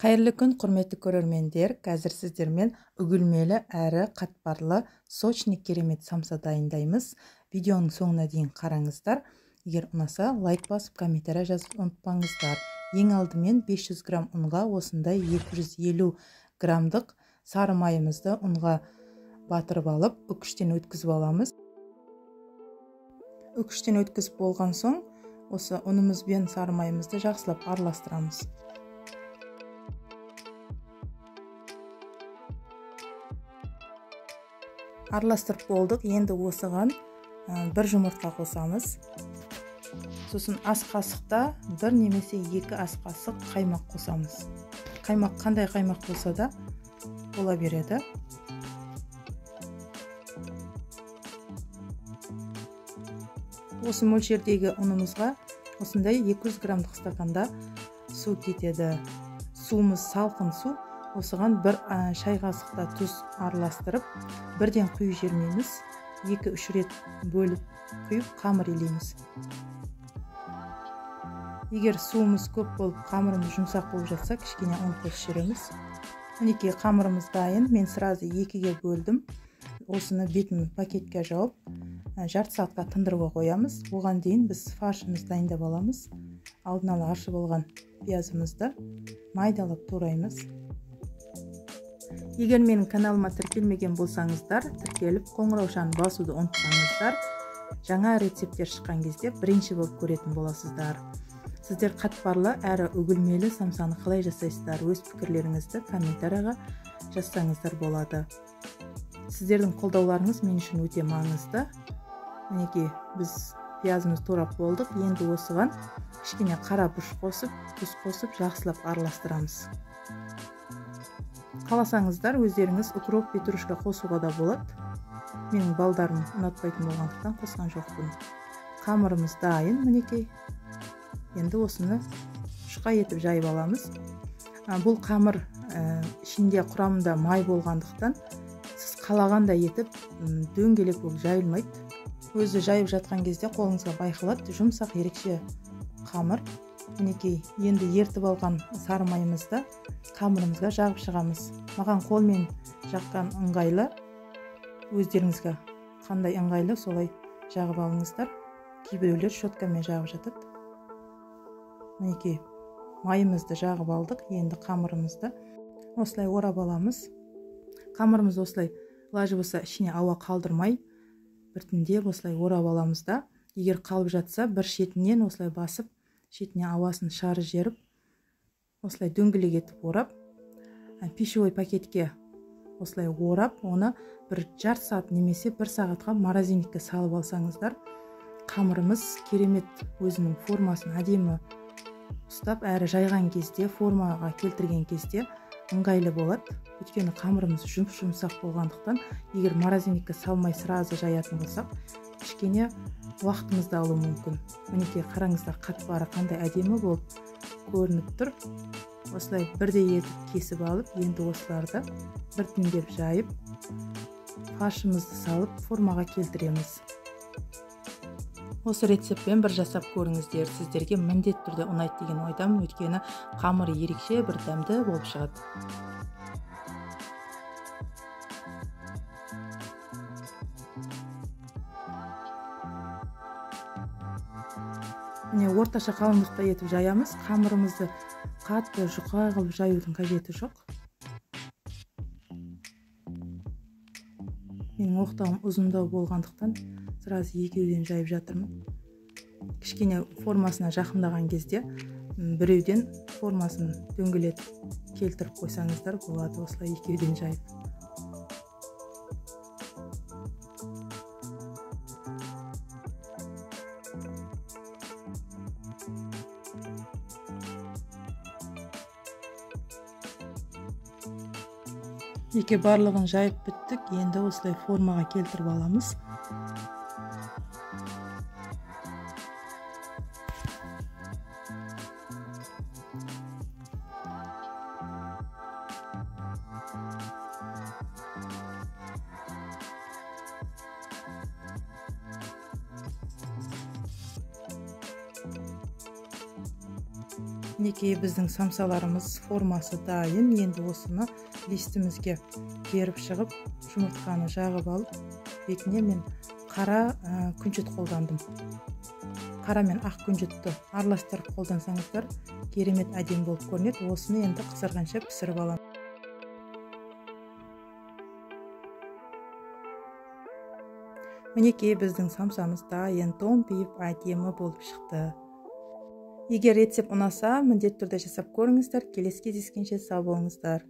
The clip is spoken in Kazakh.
Қайырлы күн, құрметті көрермендер. Қазір сіздермен үгілмелі әрі қатпарлы сочный керемет самса дайындаймыз. Видеоның соңына дейін қараңыздар. Егер ұнаса, лайк басып, комментарий жазып ұмытпаңыздар. Ең алдымен 500 грамм ұнға осындай 250 граммдық сары майымызды ұнға батырып алып, үкіштен өткізіп аламыз. Үкіштен өткізіп болған соң, осы ұнымыз бен сары майымызды жақсылап араластырамыз. Араластырып болдық. Енді осыған бір жұмыртқа қосамыз. Сосын ас қасықта бір немесе 2 ас қасық қаймақ қосамыз. Қаймақ қандай қаймақ болса да бола береді. Осы мөлшердегі ұнымызға осындай 200 граммдық стаканда су кетеді. Суымыз салқын су. Осыған бір шай қасықта тұз араластырып, бірден құйып жібермейміз. 2-3 рет бөліп құйып қамыр илейміз. Егер суымыз көп болып, қамырымыз жұмсақ болып жатса, кішкене ұн қосып жібереміз. Мінекей қамырымыз дайын. Мен сразу 2-ге бөлдім. Осыны бетін пакетке жауып, жарты сағатқа тындыруға қоямыз. Оған дейін біз фаршымызды дайындап аламыз. Алдын ала аршып алған пиязымызды майдалап тураймыз. Егер менің каналыма тіркелмеген болсаңыздар, тіркеліп қоңыраушаны басуды ұмытпаңыздар. Жаңа рецепттер шыққан кезде бірінші болып көретін боласыздар. Сіздер қатпарлы әрі үгілмелі самсаны қалай жасайсыздар? Өз пікірлеріңізді комментарийға жазсаңыздар болады. Сіздердің қолдауларыңыз мен үшін өте маңызды. Мінекей, біз пиязымыз турап болдық. Енді осыған кішкене қара бұрыш қосып, тұз қосып, жақсылап араластырамыз. Қаласаңыздар, өздеріңіз укроп, петрушка қосуға да болады. Менің балдарым ұнатпайтын болғандықтан қосқан жоқпын. Қамырымыз дайын, мінекей. Енді осыны шұқа етіп жайып аламыз. Бұл қамыр ішінде құрамында май болғандықтан сіз қалағандай етіп дөңгелек болып жайылмайды. Өзі жайып жатқан кезде қолыңызға байқалады, жұмсақ ерекше қамыр. Мінекей, енді ертіп алған сары майымызды қамырымызға жағып шығамыз. Маған қолмен жаққан ыңғайлы, өздеріңізге қандай ыңғайлы солай жағып алыңыздар. Кейбіреулер щеткамен жағып жатады. Мінекей, майымызды жағып алдық. Енді қамырымызды осылай орап аламыз. Қамырымыз осылай лажы болса ішіне ауа қалдырмай, біртіндеп осылай орап аламыз да. Егер қалып жатса, бір шетінен осылай басып, шетіне ауасын шары жеріп, осылай дөңгелек етіп орап, пищевой пакетке осылай орап, оны бір жарты сағат немесе 1 сағатқа морозильникке салып алсаңыздар, қамырымыз керемет өзінің формасын әдемі ұстап, әрі жайған кезде, формаға келтірген кезде ыңғайлы болады. Өйткені қамырымыз жұмсақ болғандықтан, егер морозильникке салмай сразу жаятын болсақ, кішкене уақытымызды алуы мүмкін. Мінекей, қараңыздар, қатпары қандай әдемі болып көрініп тұр. Осылай бірдей етіп кесіп алып, енді осыларды біртіндеп жайып, фаршымызды салып, формаға келтіреміз. Осы рецептпен бір жасап көріңіздер. Сіздерге міндет түрде ұнайды деген ойдамын, өйткені қамыры ерекше бір дәмді болып шығады. Міне, орташа қалыңдықта етіп жаямыз. Қамырымызды қатты жұқа қылып жаюдың қажеті жоқ. Менің оқтауым ұзындау болғандықтан сразу екеуден жайып жатырмын. Кішкене формасына жақындаған кезде біреуден формасын дөңгелетіп келтіріп қойсаңыздар болады, осылай екеуден жайып. Екі барлығын жайып біттік. Енді осылай формаға келтіріп аламыз. Мінекей біздің самсаларымыз формасы дайын. Енді осыны листімізге керіп шығып, жұмыртқаны жағып алып, бетіне мен қара күнжіт қолдандым. Қара мен ақ күнжітті араластырып қолдансаңыздар, керемет әдемі болып көрінеді. Осыны енді қызарғанша пісіріп аламын. Мінекей біздің самсамыз дайын, томпиып әдемі болып шықты. Егер рецепт ұнаса, міндетті түрде жасап көріңіздер. Келесі кездескенше сау болыңыздар.